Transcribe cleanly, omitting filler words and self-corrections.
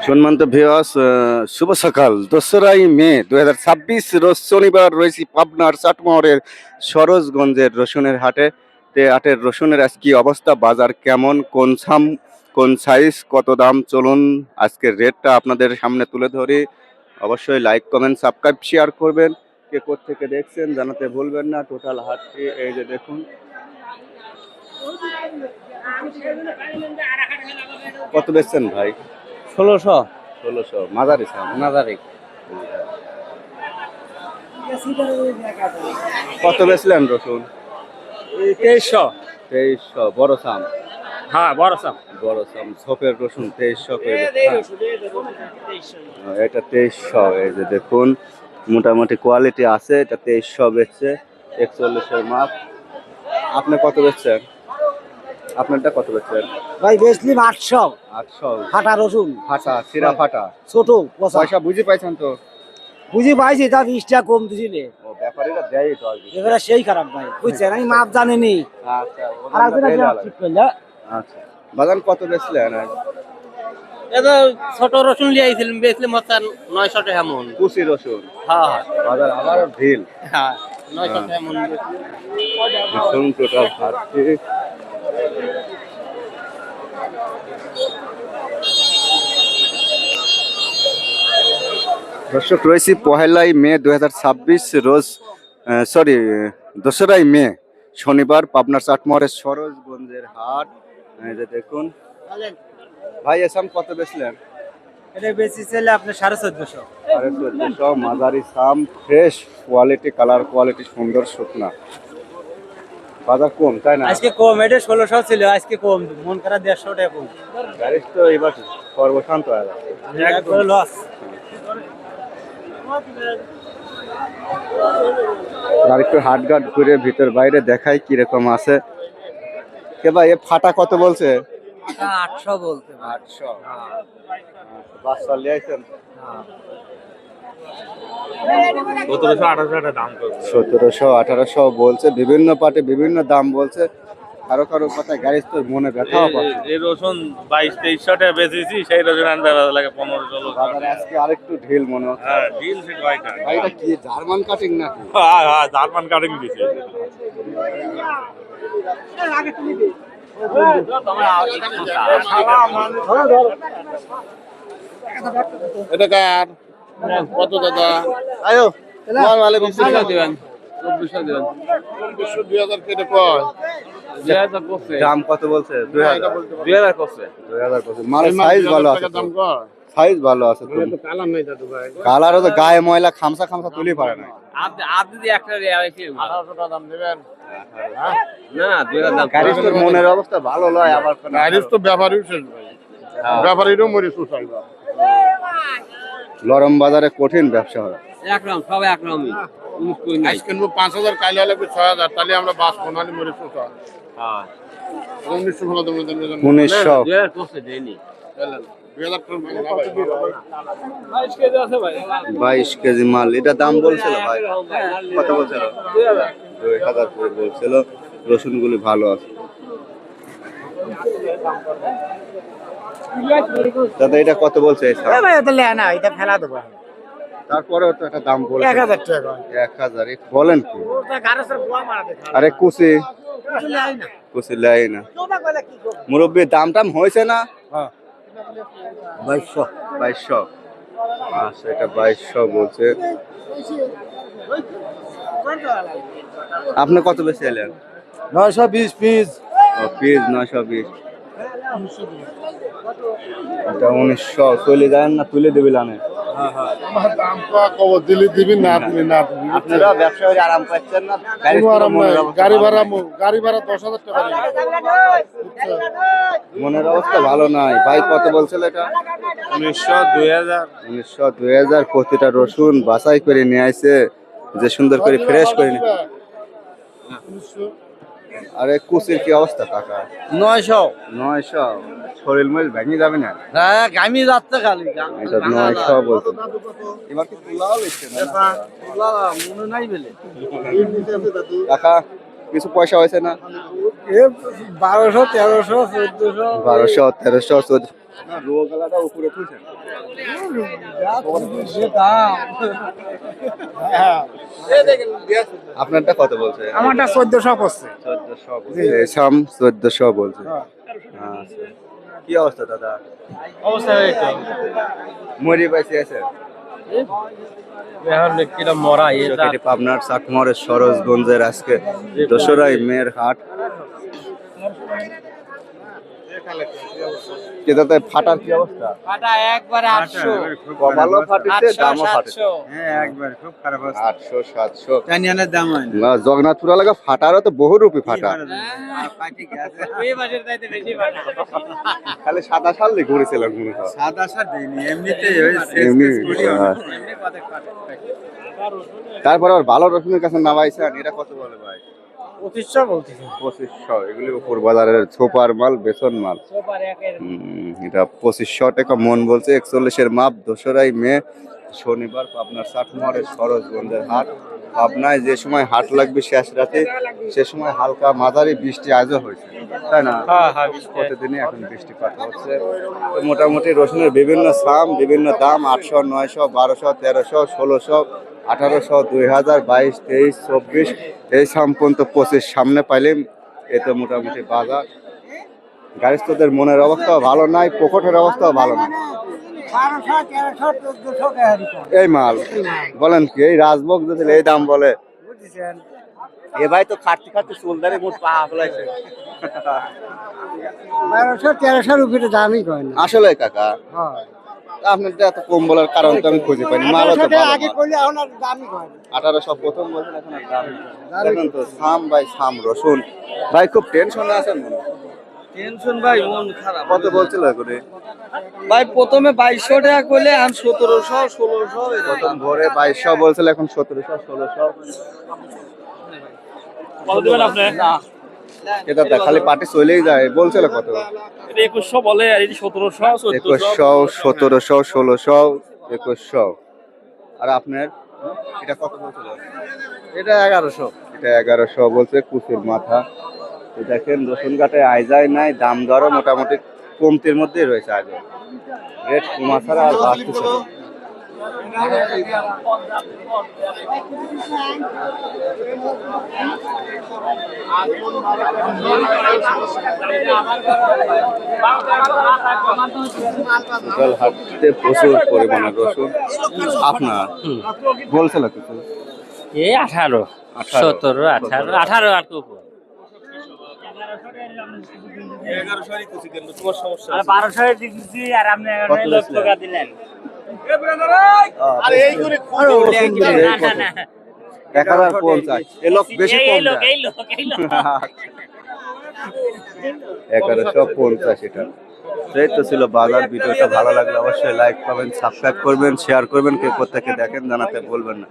সম্মানিত ভিউয়ার্স, শুভ সকাল। 2রা মে 2026 রোজ শনিবার রয়েছি পাবনার চাটমোহরের সরোজগঞ্জের রসুনের হাটে। হাটের রসুনের আজ কি অবস্থা, বাজার কেমন, কোন সাইজ, কত দাম, চলুন আজকের রেটটা আপনাদের সামনে তুলে ধরি। অবশ্যই লাইক, কমেন্ট, সাবস্ক্রাইব, শেয়ার করবেন। কে কোত্থেকে দেখছেন জানাতে ভুলবেন না। টোটাল হাটটি এই যে দেখুন। কত বেচছেন ভাই? 1600 মাঝারি সাম মাঝারি। কত বেচলেন রসুন? 2300 বড় সাম। হ্যাঁ বড় সাম ঝোপের রসুন 2300 করে। এটা 2300। এই যে দেখুন মোটামুটি কোয়ালিটি আছে। এটা 2300 বেচছে, 41-এর মাপ। আপনি কত বেচছেন? আপনারটা কত বেচছেন ভাই? বেচলিম 800। ফাটা রসুন, ফাটা সিরা ফাটা ছোট পয়সা বুঝি পাইছেন তো? বুঝি পাইছি, তা 20 টাকা কম দিছিলে। ও ব্যাপারীরা দেয় তো আর কি। এবারে সেই খারাপ ভাই, বুঝছেন? আমি মাপ জানিনি। আচ্ছা আর একদিন ঠিক করলে। আচ্ছা বাজান কত বেচলেন? এটা ছোট রসুন লিয়ে আইছিলাম, বেচলাম হচ্ছে 900 টাকা মন। কুচি রসুন। হ্যাঁ বাজার আবার ঢিল। হ্যাঁ 900 টাকা মন। রসুন টোটাল হাটটি। দর্শক রয়েছি 1 মে 2026 রোজ 2রা মে শনিবার পাবনার চাটমোহরের সরোজগঞ্জের হাট। এই যে দেখুন ভাই, এসাম কত বেচলেন? এটা বেশি ছেলে আপনার 1450। 1450 মাঝারি সাম, ফ্রেশ কোয়ালিটি, কালার কোয়ালিটি সুন্দর, শুকনা। বাজার কম তাই না? আজকে কম, এটা 1600 ছিল, আজকে কম, মন করা 150 টাকা কম। গাড়ি তো এবার সর্বশান্ত হয়ে যাচ্ছে, একবারে লস। আর একটু হাটঘাট ঘুরে ভিতর বাইরে দেখাই কিরকম আছে। কে ভাই এ ফাটা কত বলছে? 800 বলতে। 800। বাচ্চা লিয়ে আইছেন? 1700-1800 বলছে। বিভিন্ন পার্টি বিভিন্ন দাম বলছে। কারো কথা গাড়ি তো মনে ব্যথাও পাচ্ছে। এই রসুন 2200-2300 টাকা বেচেছি, সেই রসুন আনতে লাগে 1500। আজকে আরেকটু ঢিল মনে হচ্ছে। হ্যাঁ ডিল সেট ভাইটা। ভাই এটা কি জার্মান কাটিং নাকি? হ্যাঁ হ্যাঁ জার্মান কাটিং দিছে। এটা কার কত দাদা? আয়ো আসসালামু আলাইকুম। 2400 দিবেন। 2000 কেটে কয়? 2000 করছে। দাম কত বলছে? 2000 করছে। 2000 বলছে। মাল সাইজ ভালো আছে, দাম কয়? সাইজ ভালো আছে তো। তো কালার নাই দাদু ভাই। কালারও তো গায়ে ময়লা খামসা তুলি পারে না। আপনি যদি একটা আইছি 1800 টাকা দাম দেবেন। না 2000 দাম। গাড়ির তোর মনের অবস্থা ভালো লয় আবার। গাড়ির তো ব্যাপারই শেষ ভাই। ব্যাপারীরও মরি সুসাই। লরম বাজারে কঠিন ব্যবসা হয়। একরকম সব একরকমই। আজ কিনবো 5000, কাইলে লাগবে 6000, তাহলে আমরা বাস কোনালি মরি সুসাই। হ্যাঁ 1900 টাকা দাম দেন। 1900 2000 করছে দেনি। 2000 টাকা ভাঙ না ভাই। 22 কেজি আছে ভাই। 22 কেজি মাল। এটা দাম বলছিল ভাই কত বলছিল? 2000 করে বলছিল। রসুনগুলি ভালো আছে দাদা। এটা কত বলছে? ভাই এটা লে না, এটা ফেলা দেবো। তারপরেও তো একটা দাম বলছে 1000 টাকা। 1000। বলেন কি? ওটা গারসের বুয়া মারাতে খায়। আরে কুচি লাই না। কুচি লাই না। তোমরা কইলা কি করব? মুরব্বি দাম টাম হয়েছে না? হ্যাঁ 2200। 2200। আচ্ছা এটা 2200 বলছে। আপনি কত বেশি এলেন? 920 পিস। পিস 920। এটা 1900 চলে যায় না, তুলে দিবি লানে। আমার দাম কত দিলি দিবি না আপনি না দিবি। আপনারা ব্যবসায়ী আরাম পাচ্ছেন না? কোনো আরাম নাই। গাড়ি ভাড়া 10000 টাকা দিবি। মনের অবস্থা ভালো নাই ভাই। কত বলছিল এটা? 1900 2000। 1900 2000। প্রতিটা রসুন বাছাই করে নিয়ে আইছে, যে সুন্দর করে ফ্রেশ করে নিয়ে। আরে কুচির কি অবস্থা কাকা? 900। শরীর মরিল ভেঙে যাবে না? হ্যাঁ গামি যাচ্ছে খালি। এটা 900 বলছে। এবার কি তুলাও লিখছে না? মনে নাই বলে। কাকা কিছু পয়সা হয়েছে না? 1200 1300 1400 1200 1300 1400 রোগালাটা উপরে তুলছেন আপনারটা কত বলছে? আমারটা 1400 পড়ছে। 1400 বলছে শাম 1400 বলছে। আচ্ছা কি অবস্থা দাদা? অবস্থা এই তো মরি পাইছে আছে এখন কিটা মরা এই এটি পাবনার চাটমোহরের সরোজগঞ্জের আজকে 2রা মের হাট। কেদাতে ফাটার কি অবস্থা? কাটা একবারে 800 কমালো ফাটিছে দামও ফাটিছে। 700 হ্যাঁ একবার খুব খারাপ অবস্থা। 800 700 টানিয়ানের দাম হয় না। না জগন্নাথপুর লাগা ফাটারও তো বহুরূপী ফাটা। পাটি গেছে। এই বাজার চাইতে বেশি পাটা খালি সাদা শাল দিয়ে ঘুরেছিলাম মনে হয়। সাদা সার দেইনি এমনিতেই ওই এমনি, সেলস করি হ্যাঁ। এমনি কত পাটে। তারপর আবার ভালো রকমের কাছে নামাইছেন এটা কত বলে ভাই? 2500 বলতেছি 2500 এগুলি উপর বাজারের ছোপার মাল বেসন মাল। সুপার একের এটা 2500 টাকা মন বলছে 41-এর মাপ 2রা মে শনিবার পাবনার চাটমোহরের সরোজগঞ্জের হাট। পাবনায় যে সময় হাট লাগবে শেষ রাতে সে সময় হালকা মাঝারি বৃষ্টি আজও হয়েছে তাই না? হ্যাঁ প্রতিদিনই এখন বৃষ্টিপাত হচ্ছে। তো মোটামুটি রসুনের বিভিন্ন সাম বিভিন্ন দাম 800 900 1200 1300 1600 1800 2000 22 23 24 এই সাম পর্যন্ত 25 সামনে পাইলেন। এ তো মোটামুটি বাজার। গাড়িস্থদের মনের অবস্থাও ভালো নাই, পকেটের অবস্থাও ভালো নাই। 1200 1300 1400 টাকা এই মাল বলেন কি এই রাজভোগ যদি এই দাম বলে বুঝছেন। এ ভাই তো খাটতে খাটতে চুলদারি মোট পা ফেলাইছে 1200 1300 রুপির দামই কয় না। আসলে কাকা হ্যাঁ আপনার তো এত কম বলার কারণ তো আমি খুঁজে পাইনি। মালও তো ভালো আগে মাল। কইলে এখন আর দামই কয় না। 1800 প্রথম বলছেন এখন আর দাম নেই। দেখেন তো সাম ভাই সাম রসুন ভাই খুব টেনশনে আছেন মনে হয়। টেনশন ভাই মন খারাপ। কত বলছিল করে? ভাই প্রথমে 2200 টাকা কইলে এখন 1700 1600 প্রথম ভোরে 2200 বলছিল এখন 1700 1600 কত দিবেন আপনি এটা দেখ খালি পার্টি চলেই যায় বলছিল কত? এটা 2100 বলে আর এই 1700 2100 1700 1600 2100 আর আপনার এটা কত বলছিল? এটা 1100 এটা 1100 বলছে কুচুর মাথা। তো দেখেন রসুন ঘাটে আয় যায় নাই দাম দরও মোটামুটি কমতির মধ্যেই রয়েছে আজও রেট কমা ছাড়া আর বাড়তেছে না। টোটাল হাটতে প্রচুর পরিমাণে রসুন। আপনার বলছিল কিছু? এই 18 17 18 18 আর কি উপর 1200 এর দিছি আর আপনি কত লক্ষ দিছিলেন? টাকা দিলেন আরে এই করে না না 1050 এ লোক বেশি কম যায়। এই লোক 1150 এটা। এই তো ছিল বাজার। ভিডিওটা ভালো লাগলে অবশ্যই লাইক কমেন্ট সাবস্ক্রাইব করবেন শেয়ার করবেন কে কোথা থেকে দেখেন জানাতে বলবেন না।